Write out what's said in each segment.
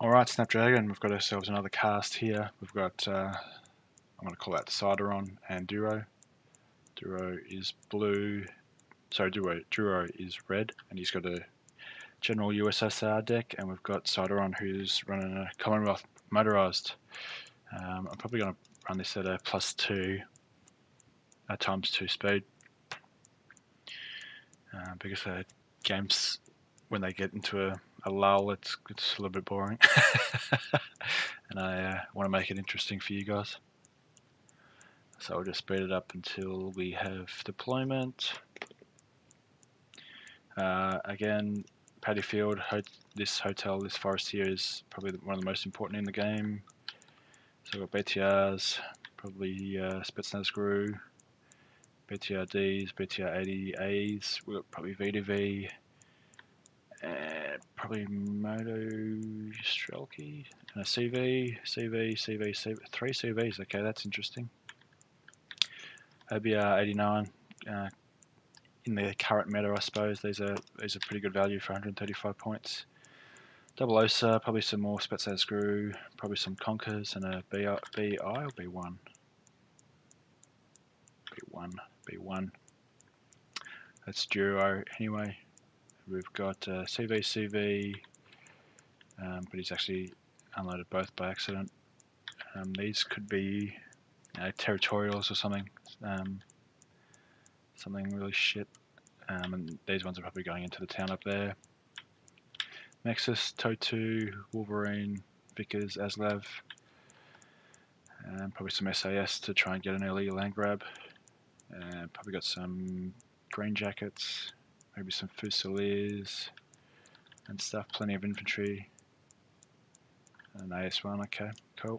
Alright, Snapdragon, we've got ourselves another cast here. We've got, I'm going to call that Cideron and Duro. Duro is blue, sorry, Duro is red, and he's got a General USSR deck, and we've got Cideron who's running a Commonwealth motorised. I'm probably going to run this at a +2 times 2 speed, because games, when they get into a lull, it's a little bit boring. And I want to make it interesting for you guys. So I'll just speed it up until we have deployment. Again, Paddy Field, this hotel, this forest here is probably one of the most important in the game. So we've got BTRs, probably Spetsnaz GRU, BTRDs, BTR-80As, we've got probably VDV, probably Moto Strelky, and a CV, 3 CVs, okay, that's interesting. OBR-89, in the current meta, I suppose, these are pretty good value for 135 points. Double OSA, probably some more Spetsnaz GRU, probably some Conkers, and a BI or B1? B1. That's Duro anyway. We've got CV, but he's actually unloaded both by accident. These could be territorials or something, something really shit. And these ones are probably going into the town up there. Nexus, Totu, Wolverine, Vickers, Aslav, probably some SAS to try and get an early land grab. Probably got some green jackets, maybe some Fusiliers and stuff, plenty of infantry. An AS1, okay, cool.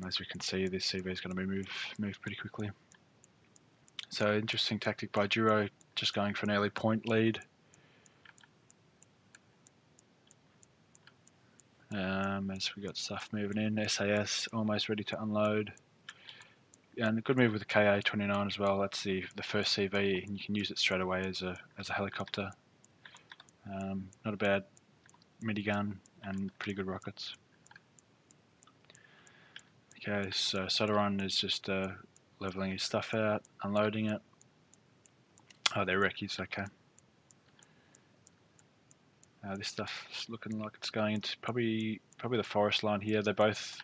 As we can see, this CV is going to be moved pretty quickly. So interesting tactic by Duro, just going for an early point lead. As we got stuff moving in, SAS almost ready to unload. And a good move with the KA-29 as well. That's the first CV, and you can use it straight away as a helicopter. Not a bad minigun and pretty good rockets. Okay, so Cideron is just leveling his stuff out, unloading it. Oh, they're recce's, okay. This stuff's looking like it's going into probably the forest line here. They're both,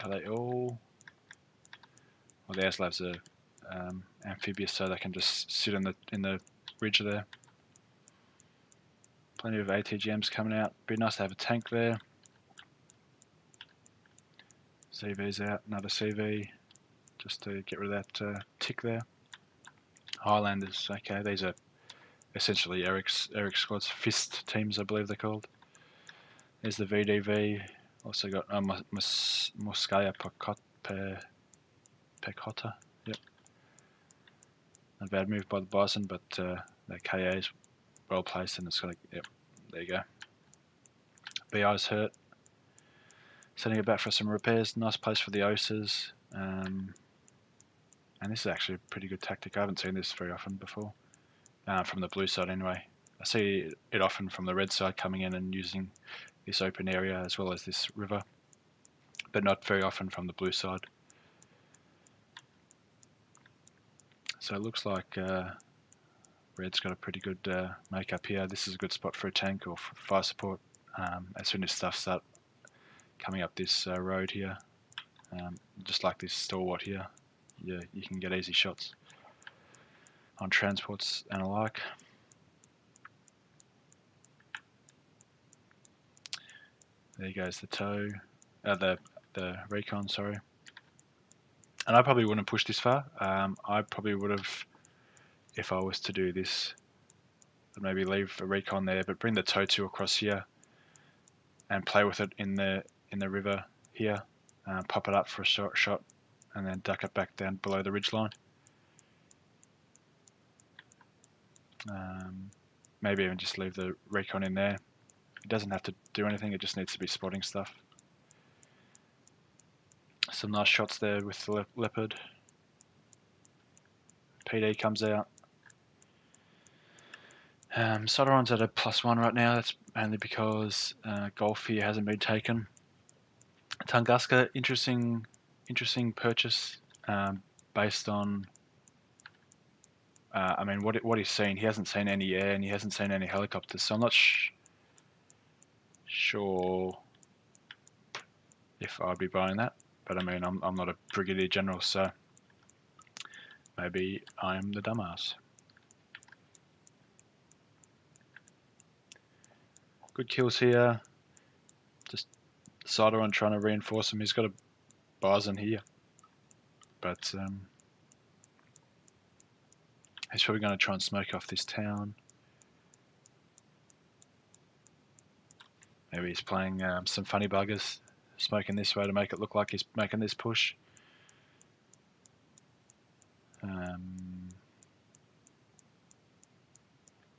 are they all? Well, the Aslavs are amphibious, so they can just sit in the ridge there. Plenty of ATGMs coming out. Be nice to have a tank there. CV's out, another CV, just to get rid of that tick there. Highlanders, okay, these are essentially Eric's squad's fist teams, I believe they're called. There's the VDV. Also got Moskaya Pekota. Yep. Not a bad move by the Bison, but that KA is well placed, and it's got. Yep. There you go. BI's hurt. Sending it back for some repairs. Nice place for the OSAs. And this is actually a pretty good tactic. I haven't seen this very often before. From the blue side anyway. I see it often from the red side, coming in and using this open area as well as this river, but not very often from the blue side. So it looks like red's got a pretty good makeup here. This is a good spot for a tank or for fire support. As soon as stuff start coming up this road here, just like this stalwart here, you can get easy shots on transports and alike. There goes the tow, the recon, sorry. And I probably wouldn't push this far. I probably would have, if I was to do this, I'd maybe leave a recon there, but bring the tow across here and play with it in the river here. Pop it up for a short shot, and then duck it back down below the ridgeline. Maybe even just leave the recon in there. It doesn't have to do anything, it just needs to be spotting stuff. Some nice shots there with the Leopard. PD comes out. Cideron's at a +1 right now. That's mainly because Golf here hasn't been taken. Tunguska, interesting purchase based on. I mean, what he's seen. He hasn't seen any air and he hasn't seen any helicopters, so I'm not sure if I'd be buying that. But I mean, I'm not a brigadier general, so maybe I'm the dumbass. Good kills here. Just Cideron trying to reinforce him. He's got a bison here, but he's probably going to try and smoke off this town. Maybe he's playing some funny buggers, smoking this way to make it look like he's making this push.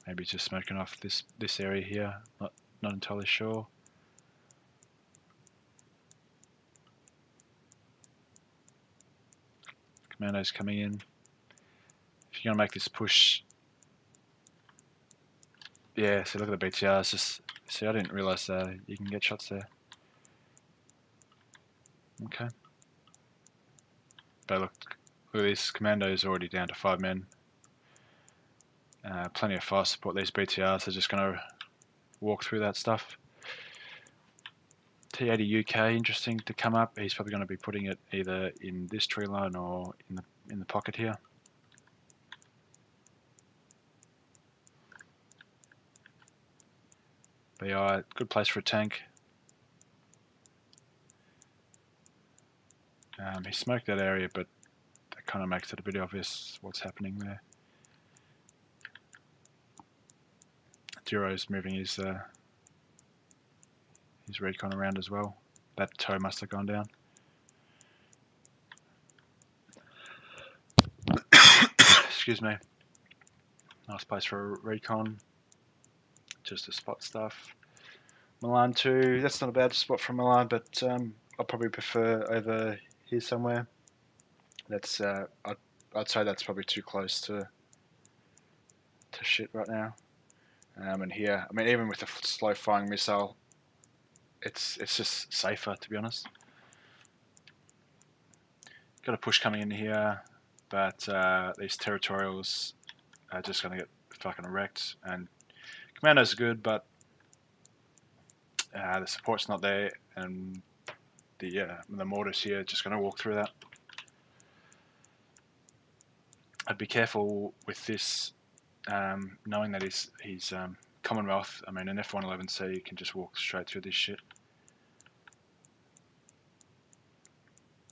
Maybe he's just smoking off this area here. Not entirely sure. Commando's coming in. If you're going to make this push, yeah. So look at the BTR. It's just see, I didn't realize you can get shots there. Okay. But look at this. Commando's already down to 5 men. Plenty of fire support. These BTRs are just going to walk through that stuff. T80 UK, interesting to come up. He's probably going to be putting it either in this tree line or in the pocket here. BI, good place for a tank. He smoked that area, but that kind of makes it a bit obvious what's happening there. Duro's moving his recon around as well. That toe must have gone down. Excuse me. Nice place for a recon. Just to spot stuff. Milan 2, that's not a bad spot from Milan, but I'll probably prefer over here somewhere. That's I'd say that's probably too close to shit right now. And here, I mean, even with a slow firing missile, it's just safer, to be honest. Got a push coming in here, but these territorials are just going to get fucking wrecked. And Commando's good, but the support's not there, and the mortars here are just going to walk through that. I'd be careful with this, knowing that he's Commonwealth. I mean, an F111C can just walk straight through this shit.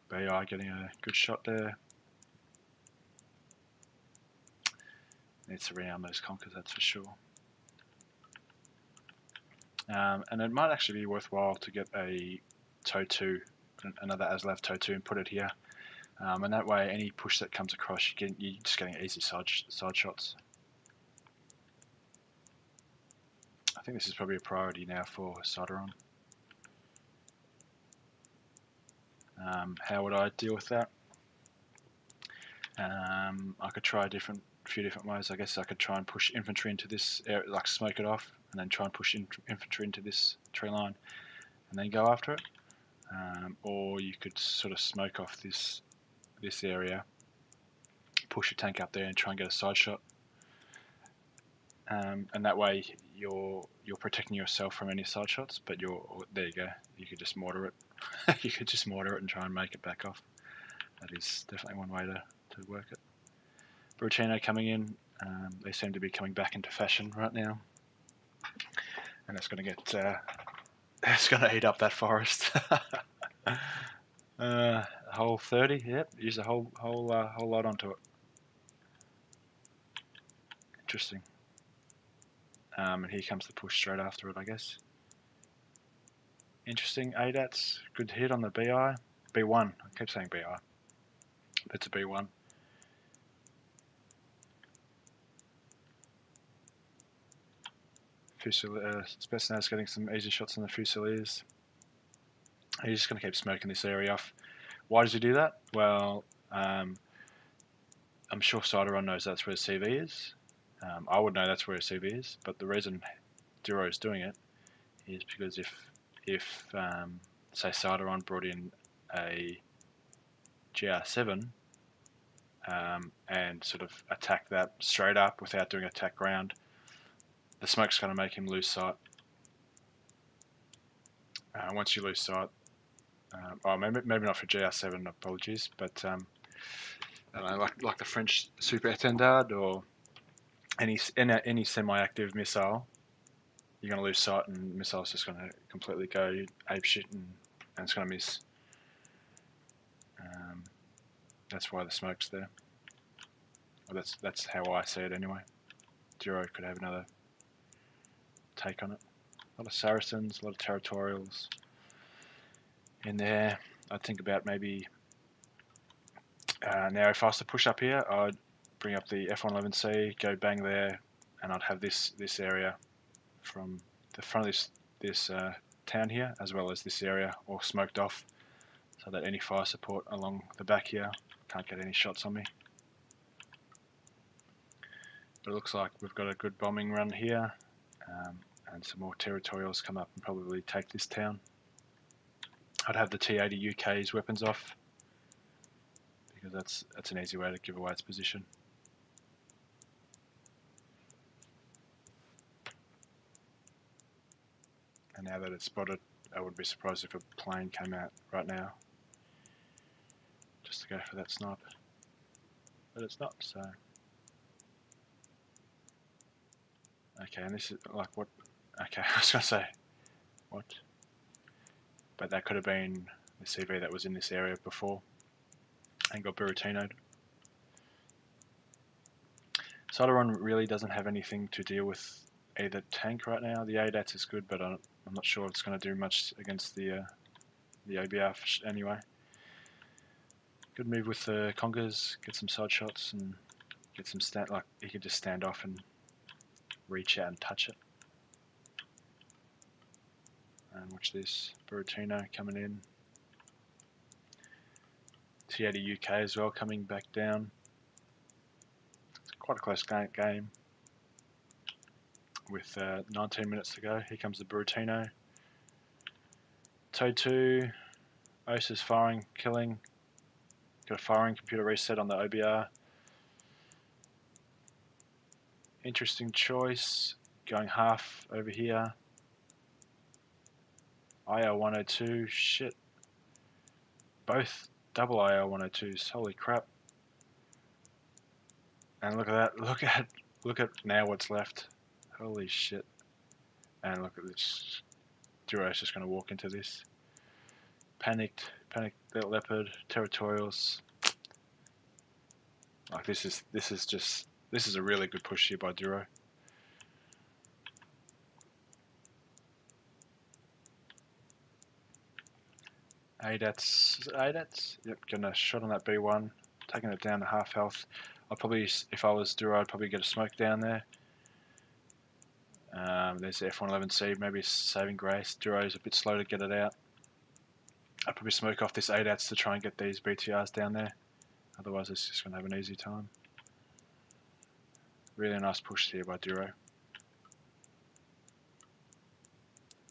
BI getting a good shot there. Needs to rearm those conkers, that's for sure. And it might actually be worthwhile to get a TOW 2, another ASLAV TOW 2, and put it here. And that way, any push that comes across, you're just getting easy side shots. I think this is probably a priority now for Cideron. How would I deal with that? I could try a few different ways. I guess I could try and push infantry into this area, like smoke it off, and then try and push infantry into this tree line, and then go after it. Or you could sort of smoke off this area, push a tank up there, and try and get a side shot. And that way you're protecting yourself from any side shots. But there you go. You could just mortar it. You could just mortar it and try and make it back off. That is definitely one way to work it. Burricino coming in. They seem to be coming back into fashion right now, and it's going to get it's going to eat up that forest. Hole 30. Yep, use a whole lot onto it. Interesting. And here comes the push straight after it, I guess. Interesting. ADATs, good hit on the BI. B1. I keep saying BI. It's a B1. Spetsnaz getting some easy shots on the Fusiliers. He's just going to keep smoking this area off. Why does he do that? Well, I'm sure Cideron knows that's where the CV is. I would know that's where a CV is, but the reason Duro is doing it is because if say Cideron brought in a GR7 and sort of attack that straight up without doing attack ground, the smoke's going to make him lose sight. Once you lose sight, maybe not for GR7, apologies, but I don't know, like the French Super Étendard or any semi-active missile, you're going to lose sight and the missile's just going to completely go apeshit and it's going to miss. That's why the smoke's there. Well, that's how I see it anyway. Duro could have another take on it. A lot of Saracens, a lot of territorials in there. I'd think about maybe now if I was to push up here, I'd bring up the F111C, go bang there, and I'd have this area from the front of this town here, as well as this area, all smoked off, so that any fire support along the back here can't get any shots on me. But it looks like we've got a good bombing run here, and some more territorials come up and probably take this town. I'd have the T-80 UK's weapons off, because that's an easy way to give away its position. And now that it's spotted, I wouldn't be surprised if a plane came out right now just to go for that snipe. But it's not, so... Okay, and this is like what... Okay, I was going to say, what? But that could have been the CV that was in this area before and got Buratino'd. Cideron really doesn't have anything to deal with either tank right now. The ADATS is good, but I'm not sure it's going to do much against the OBR anyway. Good move with the Congers, get some side shots and get some like he could just stand off and reach out and touch it. And watch this, Buratino coming in. T-80 UK as well coming back down. It's quite a close game. With 19 minutes to go, here comes the Buratino. Toad 2, OS is firing, killing. Got a firing computer reset on the OBR. Interesting choice, going half over here. IL-102, shit. Both double IL-102s, holy crap. And look at that, look at now what's left. Holy shit. And look at this. Duro's just going to walk into this. Panicked leopard, territorials. Like this is a really good push here by Duro. ADATS, yep, getting a shot on that B1, taking it down to half health. I'd probably, if I was Duro, I'd probably get a smoke down there. There's the F111C, maybe saving grace. Duro's a bit slow to get it out. I'd probably smoke off this ADATS to try and get these BTRs down there. Otherwise it's just going to have an easy time. Really nice push here by Duro.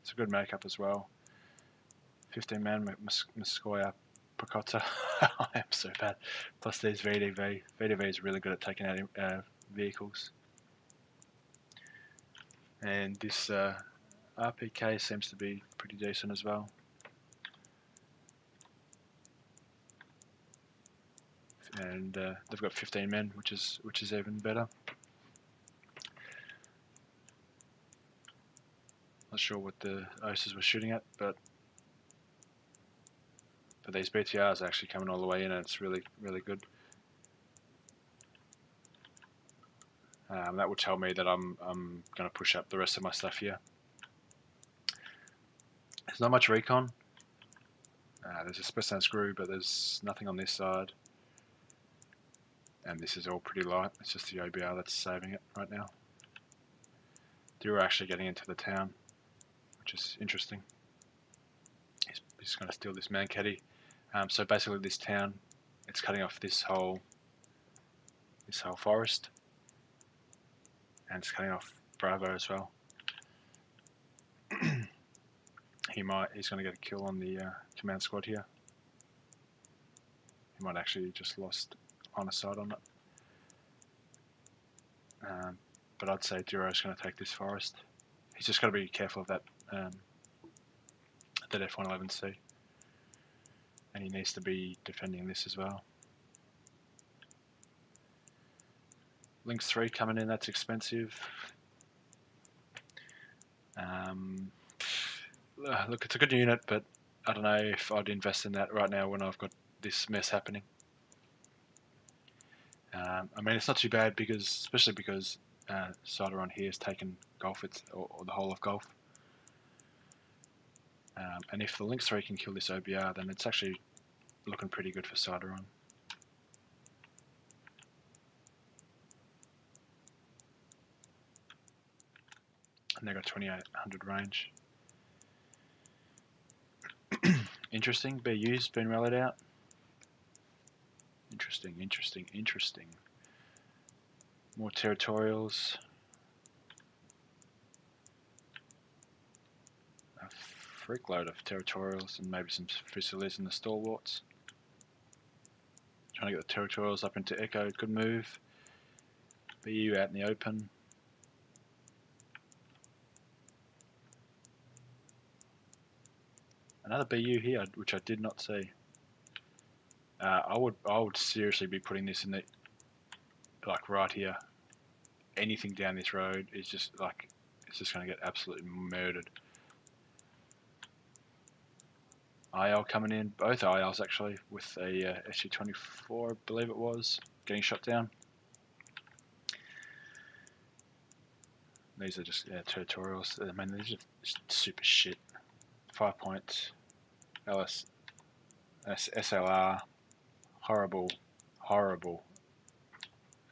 It's a good makeup as well. 15-man Moscow Picota. I am so bad. Plus these VDV. VDV is really good at taking out vehicles. And this RPK seems to be pretty decent as well. And they've got 15 men, which is even better. Not sure what the OSs were shooting at, but these BTRs are actually coming all the way in, and it's really good. That would tell me that I'm going to push up the rest of my stuff here. There's not much recon. There's a Spetsnaz screw, but there's nothing on this side. And this is all pretty light. It's just the OBR that's saving it right now. Duro actually getting into the town, which is interesting. He's going to steal this man caddy. So basically, this town, it's cutting off this whole forest. and it's cutting off Bravo as well. He's going to get a kill on the command squad here. He might actually just lost line of sight on it. But I'd say Duro's going to take this forest. He's just got to be careful of that F111C. And he needs to be defending this as well. Lynx 3 coming in, that's expensive. Look, it's a good unit, but I don't know if I'd invest in that right now when I've got this mess happening. I mean, it's not too bad because, especially because Cideron here has taken Golf, or the whole of Golf. And if the Lynx 3 can kill this OBR, then it's actually looking pretty good for Cideron. And they've got 2800 range. Interesting, BU's been rallied out. Interesting, interesting, interesting. More territorials. A freak load of territorials and maybe some Fusiliers in the stalwarts. Trying to get the territorials up into Echo, good move. BU out in the open. Another BU here, which I did not see. I would seriously be putting this in the, like right here. Anything down this road is just like, it's just going to get absolutely murdered. IL coming in, both ILs actually, with a SU-24, I believe it was, getting shot down. These are just territorials. I mean, these are just super shit. 5 points. SLR. Horrible. Horrible.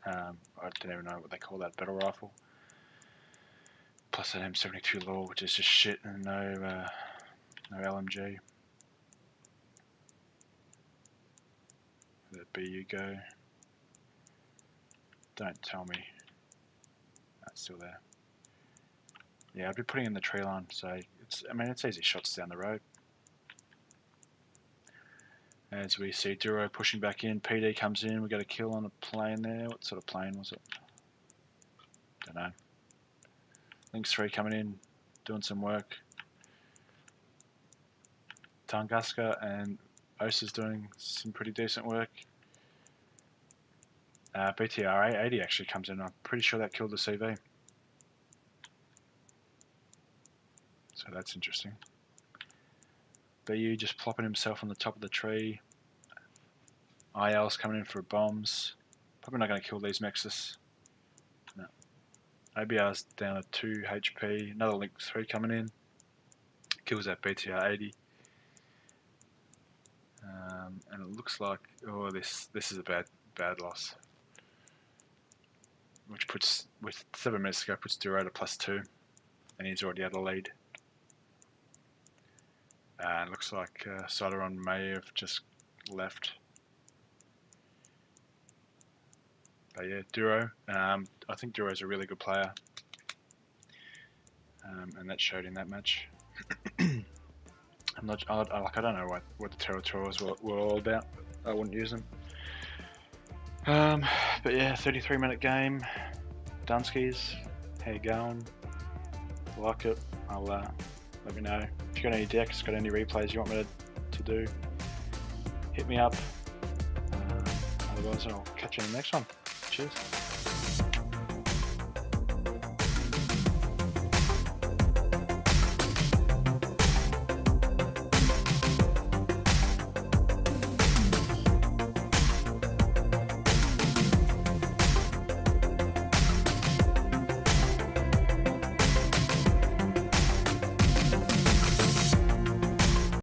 I don't even know what they call that battle rifle. Plus an M72 Law, which is just shit, and no LMG. Let BU go. Don't tell me. That's still there. Yeah, I'd be putting in the tree line, so it's, I mean, it's easy shots down the road. As we see Duro pushing back in, PD comes in, we got a kill on a plane there. What sort of plane was it? Don't know. Lynx 3 coming in, doing some work. Tunguska and Osa's doing some pretty decent work. BTR 80 actually comes in, I'm pretty sure that killed the CV. So that's interesting. BU just plopping himself on the top of the tree. IL's coming in for bombs. Probably not going to kill these Mexus. No. ABR's down at 2 HP. Another Lynx 3 coming in. Kills that BTR 80. And it looks like, oh, this is a bad loss. Which puts, with 7 minutes to go, puts Duro to +2. And he's already had a lead. And it looks like Cideron may have just left. But yeah, Duro. I think Duro's a really good player. And that showed in that match. I don't know what the territorials were all about. I wouldn't use them. But yeah, 33-minute game. Dunskies, how you going? Like it? I'll let me know. If you got any decks, got any replays you want me to do, hit me up. Otherwise, I'll catch you in the next one. Cheers.